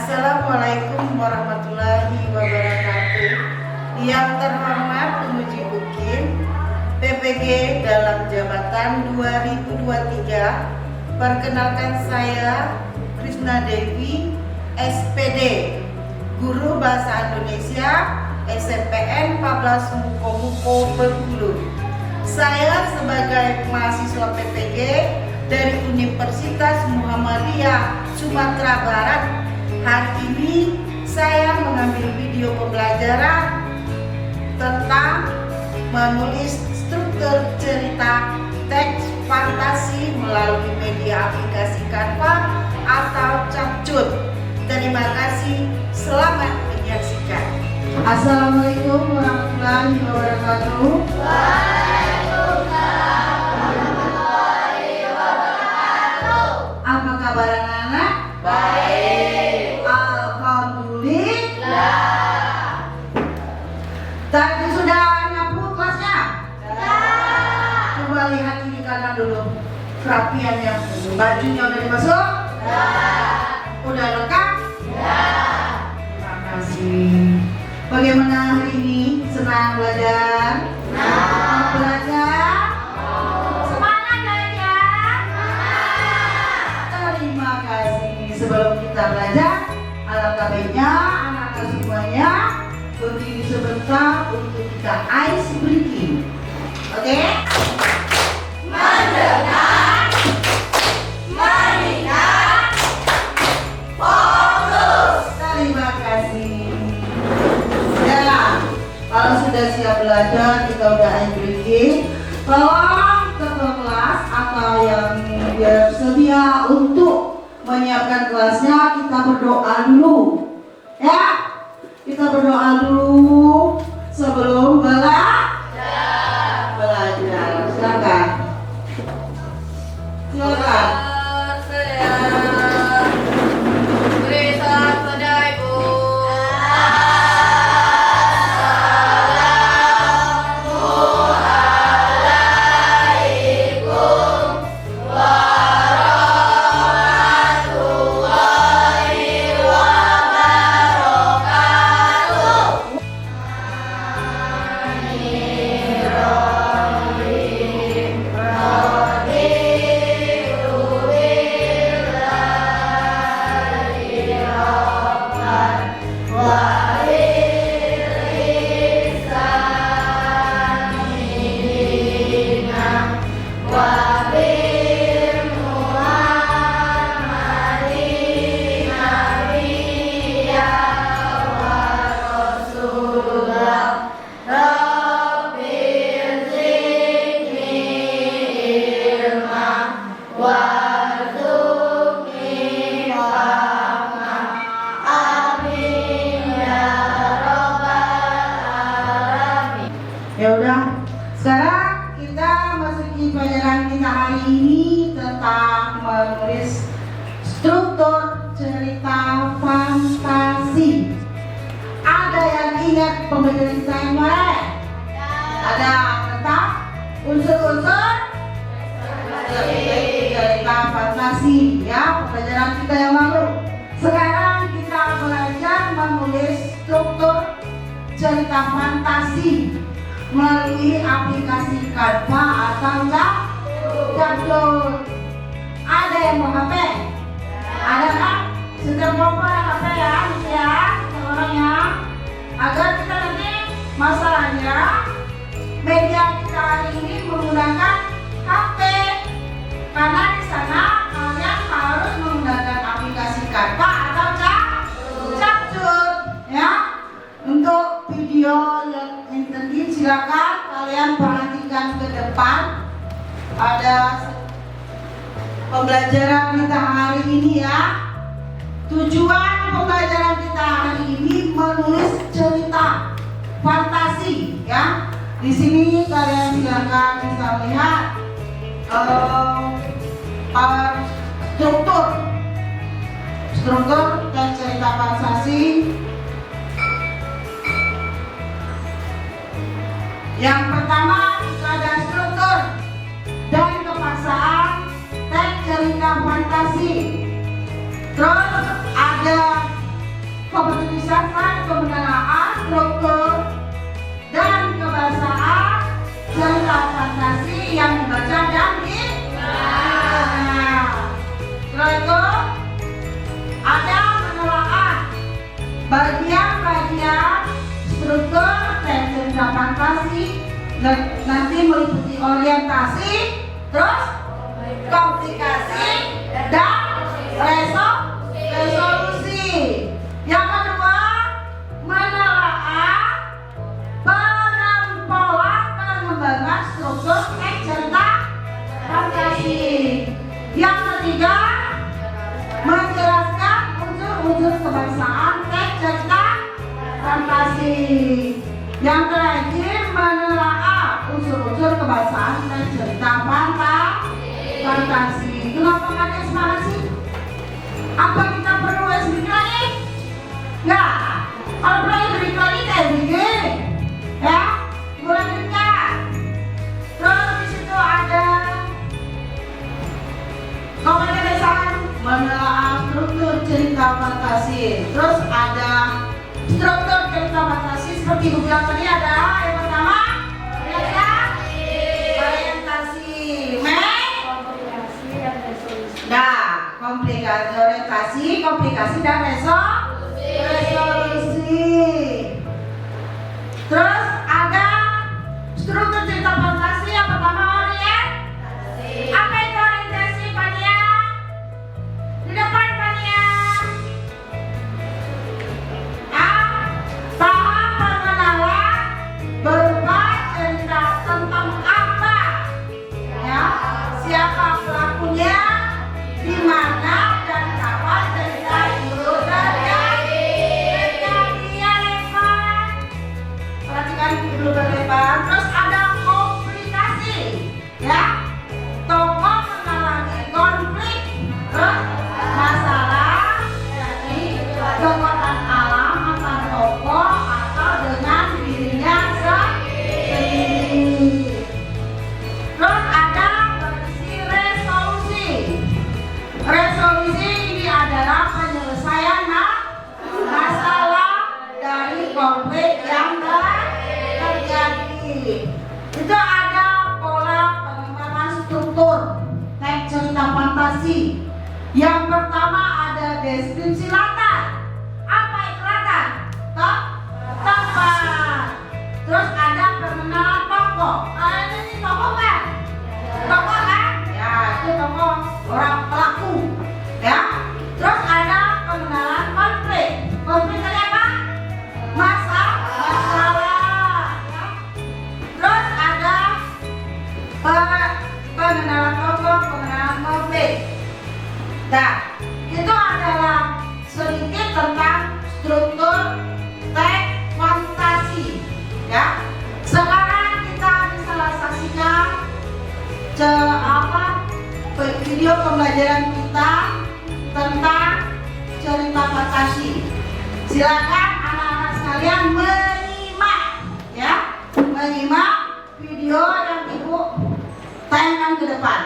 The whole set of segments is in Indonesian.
Assalamualaikum warahmatullahi wabarakatuh. Yang terhormat penguji UKIM PPG dalam jabatan 2023. Perkenalkan saya Krisna Dewi, SPD, Guru Bahasa Indonesia SMPN 14 Muko Bengkulu. Saya sebagai mahasiswa PPG dari Universitas Muhammadiyah Sumatera Barat. Hari ini saya mengambil video pembelajaran tentang menulis struktur cerita teks fantasi melalui media aplikasi Canva atau Capcut. Terima kasih, selamat menyaksikan. Assalamualaikum warahmatullahi wabarakatuh. Waalaikumsalam warahmatullahi wabarakatuh. Apa kabar anak-anak? Baik. Alhamdulillah. Tadi sudah nyapu kelasnya? Sudah. Coba lihat ini kanan dulu. Kerapiannya. Bajunya udah dimasuk? Udah lengkap? Terima kasih. Bagaimana hari ini? Senang belajar? Belajar? Semangat belajar? Terima kasih. Sebelum kita belajar, alangkah baiknya anak-anak semuanya berdiri sebentar untuk kita ice breaking. Oke? Mendengar, mengingat, fokus. Terima kasih. Ya, kalau sudah siap belajar, kita udah ice breaking. Tolong ketua kelas atau yang bersedia untuk menyiapkan kelasnya, kita berdoa dulu. Ya, kita berdoa dulu sebelum belajar. Silakan. Silakan. Beri salam pada Ibu. Assalamualaikum warahmatullahi wabarakatuh. Ya udah, sekarang kita masuki pelajaran kita hari ini tentang menulis struktur cerita fantasi. Ada yang ingat pembelajaran kita yang kemarin? Ada tentang unsur-unsur cerita fantasi, ya, pembelajaran kita yang lalu. Sekarang kita belajar menulis struktur cerita fantasi melalui aplikasi Canva atau Capcut. Ada yang mau HP? Ada kan? Sudah mau HP ya, orangnya. Agar kita nanti masalahnya media kita hari ini menggunakan HP, karena di sana kalian harus menggunakan aplikasi Canva atau Capcut, ya. Untuk video yang intended, silakan kalian perhatikan ke depan. Ada pembelajaran kita hari ini, ya. Tujuan pembelajaran kita hari ini menulis cerita fantasi, ya. Di sini kalian silakan bisa melihat struktur dan cerita fantasi. Yang pertama itu ada struktur dan kepaksaan teks cerita fantasi. Terus ada keputusan kebenaran, struktur, dan kebahasaan serta fantasi yang dibaca dan setelah itu ada penelaah bagian-bagian struktur dan cerita fantasi, nanti meliputi orientasi, terus komplikasi dan resolusi. Yang kedua, menelaah pengembangan struktur teks cerita fantasi. Yang ketiga, menjelaskan unsur-unsur kebangsaan teks cerita fantasi. Yang terakhir, menelaah unsur-unsur kebangsaan teks cerita fantasi. Kenapa nggak ada semangat sih? Apa kita perlu SBK lagi? Nggak. Kalau perlu SBK lagi kayak begini, ya, boleh dengar. Terus di situ ada kebiasaan menelaah struktur cerita fantasi. Terus ada struktur cerita fantasi seperti ibu bilang tadi, ada yang pertama orientasi, komplikasi, orientasi, komplikasi dan resolusi. Terus ada struktur cerita fantasi yang pertama orientasi. Apa itu orientasi, Pania? Di depan, Pania. Tahap pengenalan berupa cerita tentang apa, ya, siapa pelakunya, di mana dan kapan cerita itu terjadi. Ya, lebar. Perhatikan dulu lebar. Terus ada komplikasi, ya. Tokoh mengalami konflik, terus masalah dari kekuatan alam antar tokoh atau dengan dirinya sendiri. Terus ada versi resolusi. Resolusi ini adalah penyelesaian masalah dari konflik yang terjadi. Itu ada pola pengembangan struktur teks cerita fantasi. Yang pertama ada deskripsi latar. Apa itu latar? Tempat. Terus ada pengenalan tokoh. Ini tokoh kan? Tokoh kan? Ya, itu tokoh, orang pelaku, ya. Terus ada pengenalan konflik. Konflik tadi apa? Masalah, ya. Terus ada pengenalan tokoh, pengenalan konflik. Nah, itu adalah sedikit tentang struktur teks fantasi, ya. Sekarang kita bisa saksikan video pembelajaran kita tentang cerita fantasi. Silakan anak-anak sekalian menyimak, ya, menyimak video yang ibu tayangkan ke depan.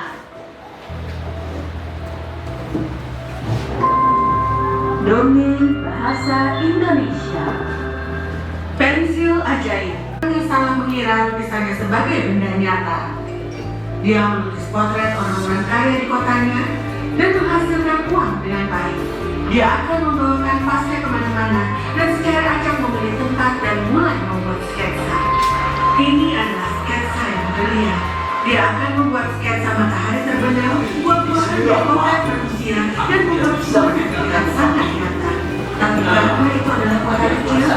Dongeng bahasa Indonesia. Pensil ajaib. Yang salah mengira lukisannya sebagai benda nyata. Dia melukis potret orang-orang kaya di kotanya dan menghasilkan uang dengan baik. Dia akan membawa kanvasnya kemana-mana dan secara acak membeli tempat dan mulai membuat sketsa. Ini adalah sketsa yang brilian. Dia akan membuat sketsa matahari terbenam, buah-buahan dan potret manusia dan membuat semua dengan sangat nyata. Tapi karena itu adalah potret kecil,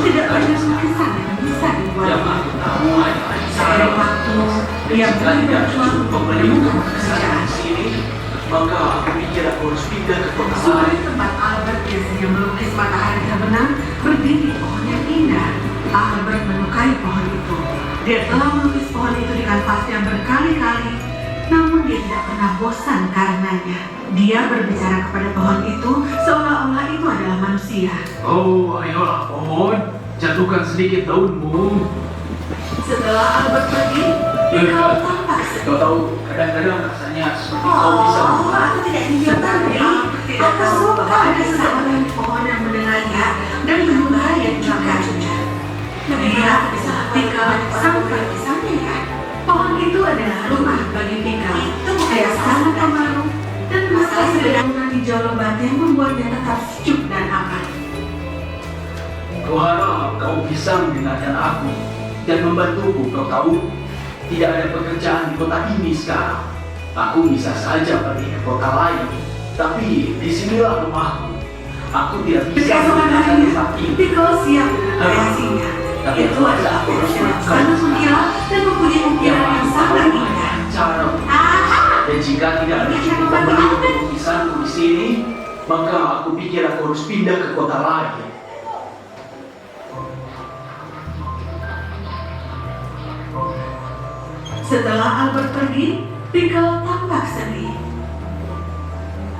tidak banyak lukisan yang bisa dibuatnya. Setiap waktu dia mulai berjuang untuk menemukan pekerjaan. Maka aku pikir aku harus pindah ke kota Sore lain. tempat Albert biasanya melukis matahari terbenam, berdiri pohon yang indah. Albert menyukai pohon itu. Dia telah melukis pohon itu di kanvasnya berkali-kali, namun dia tidak pernah bosan karenanya. Dia berbicara kepada pohon itu seolah-olah itu adalah manusia. Oh, ayolah pohon, jatuhkan sedikit daunmu. Setelah Albert pergi, kau tampak sedih. Kau tahu, kadang-kadang rasanya seperti kau bisa Oh, aku tidak ingin bertanya. tidak tahu bahwa ada seseorang di pohon yang mendengarnya dan berubah yang juga. Dia bisa Pickle sampai di sana ya. Pohon itu adalah rumah bagi Pickle. Dia sangat pemalu dan masalah sebenarnya di jauh lebat yang membuatnya tetap sejuk dan aman. Kuharap kau bisa mendengarkan aku dan membantuku. Kau tahu, tidak ada pekerjaan di kota ini sekarang. Aku bisa saja pergi ke kota lain, tapi disinilah rumahku. Aku tidak bisa Keesokan meninggalkan harinya, tempat ini. Pickle siap dengan kreasinya. Itu adalah pensil yang sangat mengkilat dan mempunyai ukiran yang sangat indah. Cara. Dan jika tidak ada cukup pembeli untuk lukisanku di sini, maka aku pikir aku harus pindah ke kota lain. Setelah Albert pergi, Pickle tampak sedih.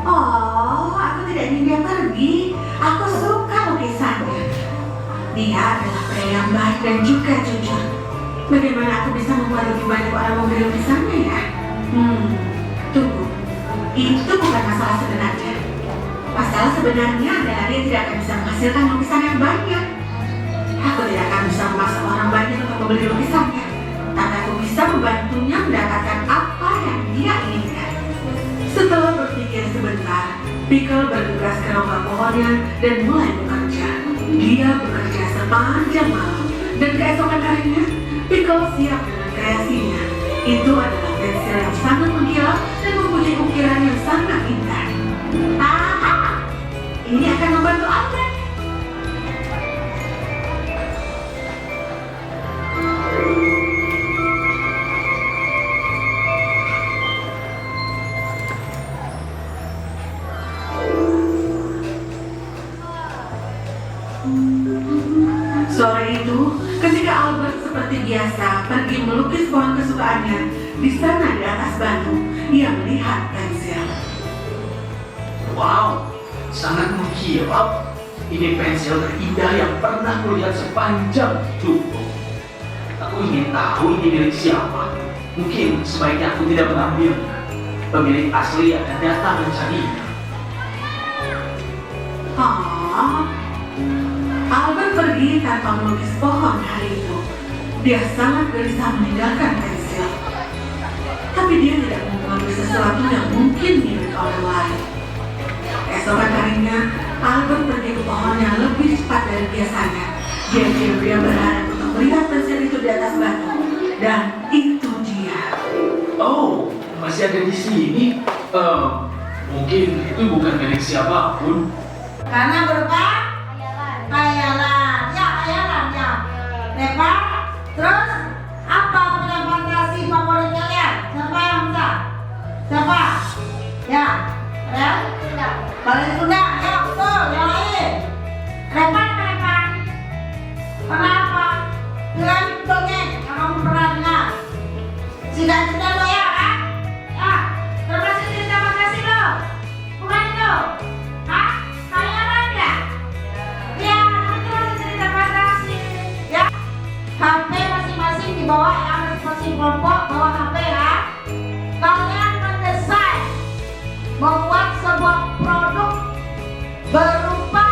Oh, aku tidak ingin dia pergi. Aku suka lukisannya. Dia adalah pria yang baik dan juga jujur. Bagaimana aku bisa membuat lebih banyak orang membeli lukisannya ya? Tunggu. Itu bukan masalah sebenarnya. Masalah sebenarnya adalah dia tidak akan bisa menghasilkan lukisan yang banyak. Aku tidak akan bisa memaksa orang banyak untuk membeli lukisannya. Tapi aku bisa membantunya mendapatkan apa yang dia inginkan. Setelah berpikir sebentar, Pickle bergegas ke rongga pohonnya dan mulai bekerja. Dia bekerja sepanjang malam dan keesokan harinya, Pickle siap dengan kreasinya. Itu adalah pensil yang sangat mengkilat dan mempunyai ukiran yang sangat indah. Ini akan membantu Albert. Sore itu, ketika Albert seperti biasa pergi melukis pohon kesukaannya, di sana di atas batu, ia melihat pensil. Wow, sangat mengkilap. Ini pensil terindah yang pernah kulihat sepanjang hidupku. Aku ingin tahu ini milik siapa. Mungkin sebaiknya aku tidak mengambilnya. Pemilik asli akan datang mencarinya. Albert pergi tanpa melukis pohon hari itu. Dia sangat gelisah meninggalkan pensil. Tapi dia tidak mau mengambil sesuatu yang mungkin milik orang lain. Keesokan harinya, Albert pergi ke pohon yang lebih cepat dari biasanya. Dia berharap untuk melihat pensil itu di atas batu. Dan itu dia. Oh, masih ada di sini. Mungkin itu bukan milik siapapun. Karena berupa hayalan. Ya, hayalan ya. Lepas, terus apa punya fantasi favorit kalian? Siapa yang bisa? Siapa? Ya, ya. Balik kuda, ya betul. Yang lain. Lepas, lepas. Kenapa? Dengan dongeng yang kamu pernah dengar. Cita-cita lo ya, kan? Ya, termasuk cerita fantasi lo. Bukan itu? Hah? Hayalan ya? Ya, itu masih cerita fantasi. Ya, HP masing-masing dibawa ya, masing-masing kelompok bawa HP ya. Kalian mendesain, membuat sebuah produk berupa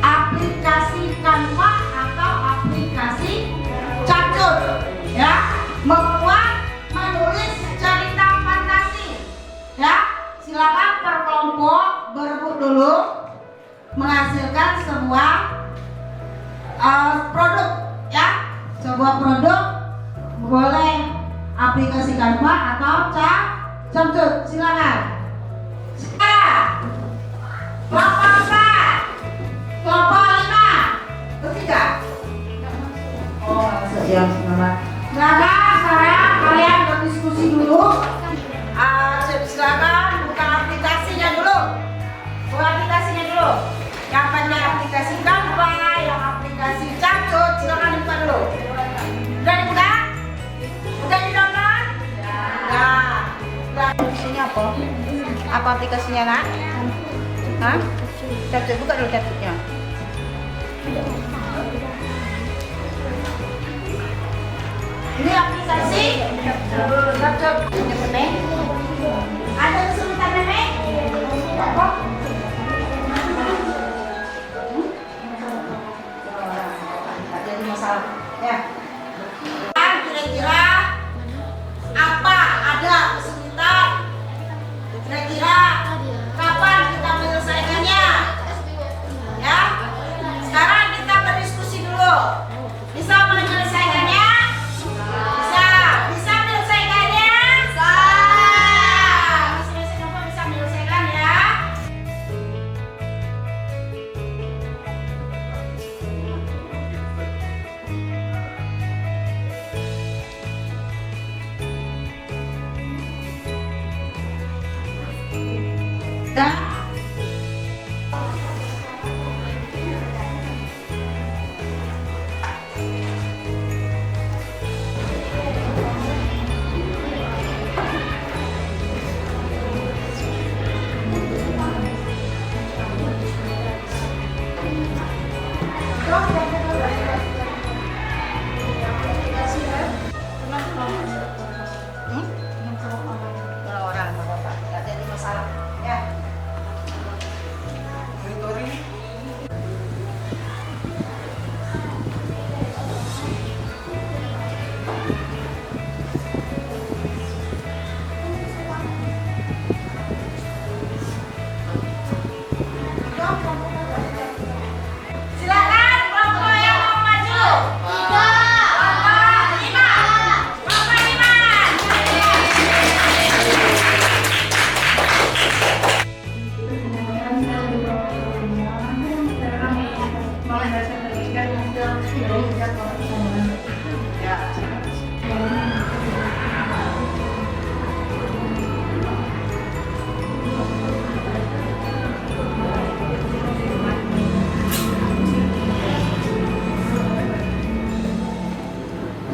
aplikasi Canva atau aplikasi catur, ya. Membuat, menulis cerita fantasi, ya. Silakan per kelompok berebut dulu menghasilkan sebuah produk, ya. Sebuah produk boleh aplikasi Canva atau catur. Silakan. Kelompok 4, kelompok 5, ketiga. Oh, siap, semangat. Sekarang kalian berdiskusi dulu. Silakan buka aplikasinya dulu. Buka aplikasinya dulu. Yang pakai aplikasi Canva, yang aplikasi catur, silakan dibuka dulu. Udah dibuka? Udah di-download? Ya. Aplikasinya apa? Apa aplikasinya, Nak? Hah? Catur, buka dulu caturnya. Ini aplikasi catur. Ada kesulitan, Nenek? Ya. Dan kira-kira apa ada kesulitan? Kira-kira kapan kita menyelesaikannya? Ya. Sekarang kita berdiskusi dulu. Bisa menyelesaikannya? Bisa. Bisa menyelesaikannya? Bisa. Masing-masing kelompok bisa menyelesaikan ya. Dan orang Bapak nggak jadi masalah ya. Silakan kelompok yang mau maju. Kelompok 5. Kelompok 5.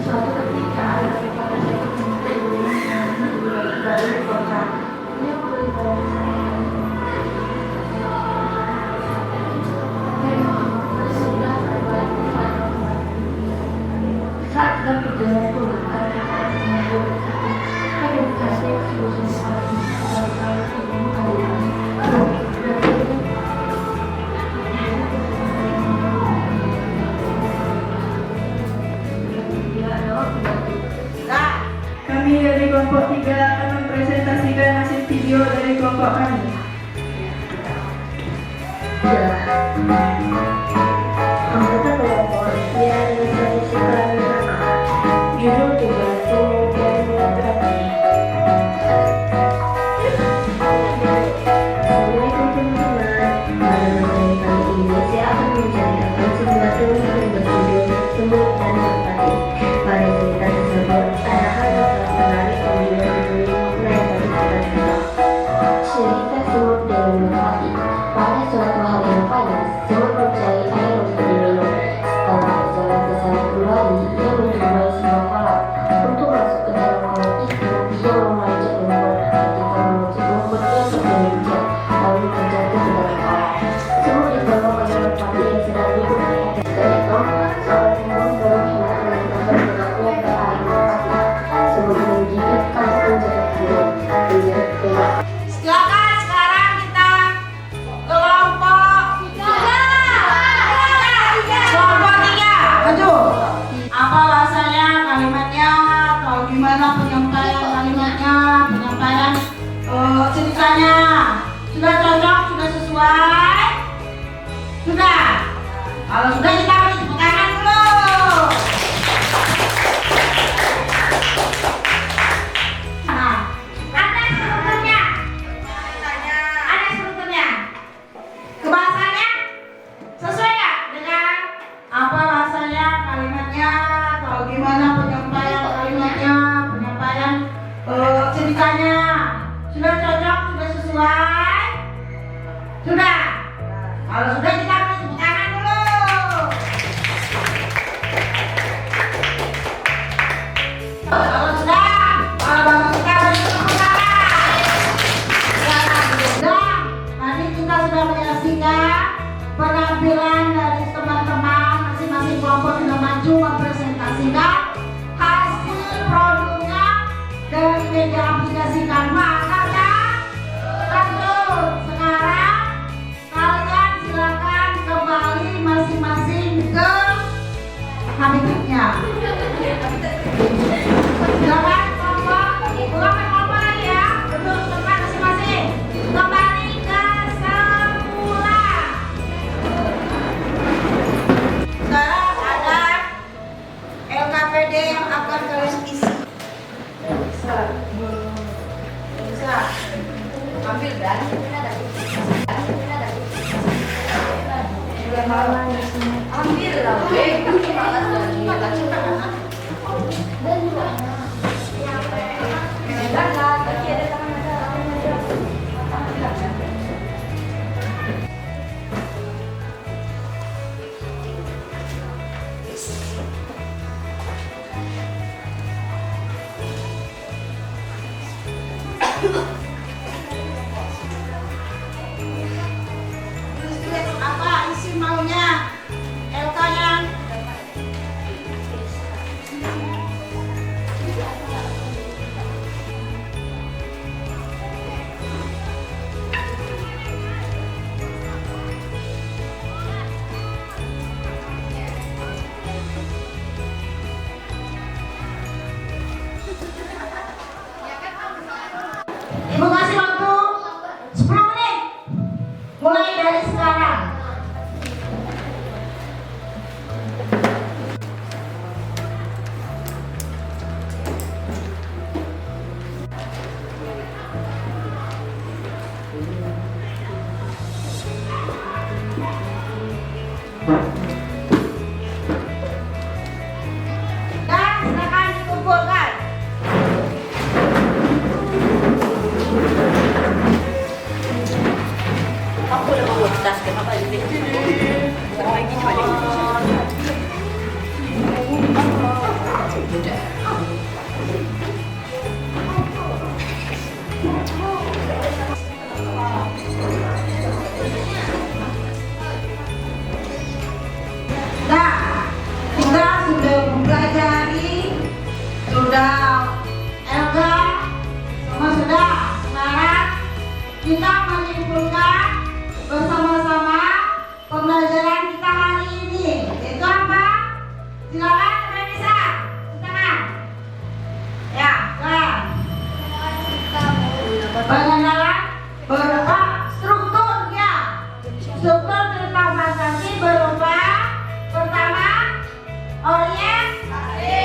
Suatu ketika ada kepada saya dari kota yang beribadah sudah terbuat saat dan berjalan turun karena ada kasih solusi Nah, Kami dari kelompok 3 akan mempresentasikan hasil video dari kelompok kami. anggota kelompok yang menyelesaikan judul tugas kemudian terapi. Assalamualaikum teman-teman. Pada materi kali ini saya akan menceritakan sebuah tugas video tersebut dan terapi. Pada cerita tersebut ada hal yang sangat menarik yang juga memberi makna yang bagi kita semua. Cerita semut dengan merpati. Pada suatu hari yang panas, semut mencari air untuk diminum. Setelah berjalan ke sana kembali, ia menjumpai sebuah kolam. Untuk masuk ke dalam kolam itu, ia memanjat rumput. Ketika menutup rumput, ia tergelincir, lalu terjatuh ke dalam kolam. Semut ditolong oleh merpati yang sedang duduk di atas seekor. Seorang semut berhenti menentangkan benaknya ke air merpati. Semut menggigitkan penjaga burung. silakan sekarang kita kelompok 3. Kelompok 3 maju. Apa bahasanya, kalimatnya, atau gimana penyampaian kalimatnya, penyampaian ceritanya. Sudah cocok, sudah sesuai? Sudah? Kalau sudah kita beri tepuk tangan dulu. Nah, ada strukturnya. Ada strukturnya. Kebahasannya sesuai nggak dengan apa bahasanya, kalimatnya, atau gimana penyampaian kalimatnya, penyampaian ceritanya. Sudah cocok, sudah sesuai? Sudah? Kalau sudah kita beri tepuk tangan dulu. Kalau sudah, kalau bapak kita beri tepuk tangan. Sudah, tadi kita sudah menyaksikan penampilan dari teman-teman masing-masing kelompok sudah maju mempresentasikan hasil produknya dari media aplikasi Canva. Tentu. Sekarang kalian silakan kembali masing-masing ke habitatnya. ambil dan ambil lah weh malas dari dan juga dan lah kaki ada tangan ada Terus apa isi maunya? LK-nya. Ibu kasih waktu 10 menit mulai dari sekarang. Dan silakan dikumpulkan. aku udah mau tas kenapa ini lagi Nah, kita sudah mempelajari, sudah Elga, semua sudah. Sekarang kita menyimpulkan bersama-sama pembelajaran kita hari ini. Yaitu apa? Silakan Renisa, silakan. Ya, silakan. Pengenalan berupa struktur ya. Struktur tentang fantasi berupa pertama orientasi,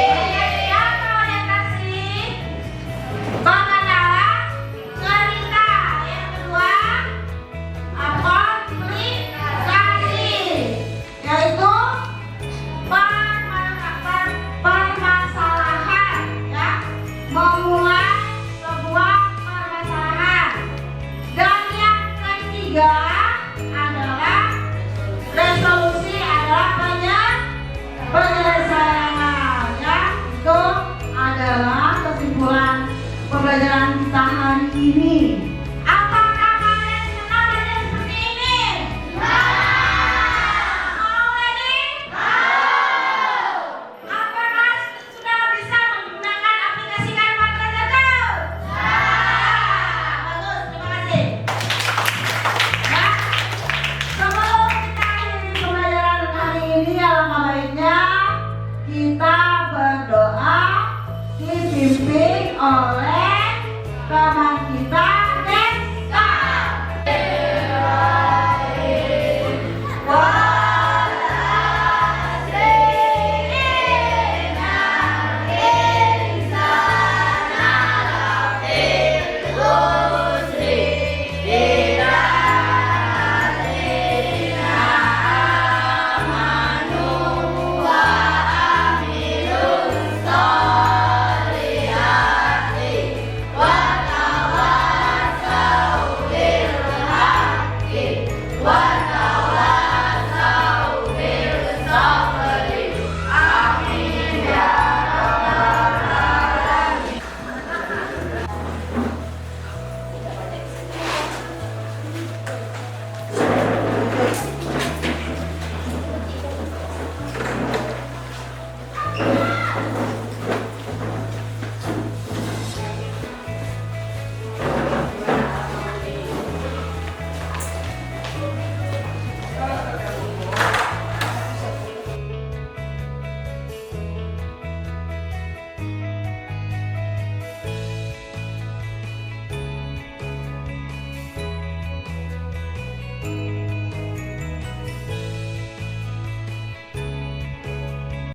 pengenalan cerita, yang kedua komplikasi, yaitu permasalahan ya, memulai sebuah permasalahan. Dan yang ketiga adalah resolusi, adalah penyelesaian ya. Itu adalah kesimpulan pembelajaran kita hari ini. Apakah kalian senang belajar seperti ini? Mau lagi? Apakah sudah bisa menggunakan aplikasi Kanban Belajar? Bagus, terima kasih. Ya, sebelum kita akhiri pembelajaran hari ini, alangkah baiknya kita berdoa dipimpin oleh teman kita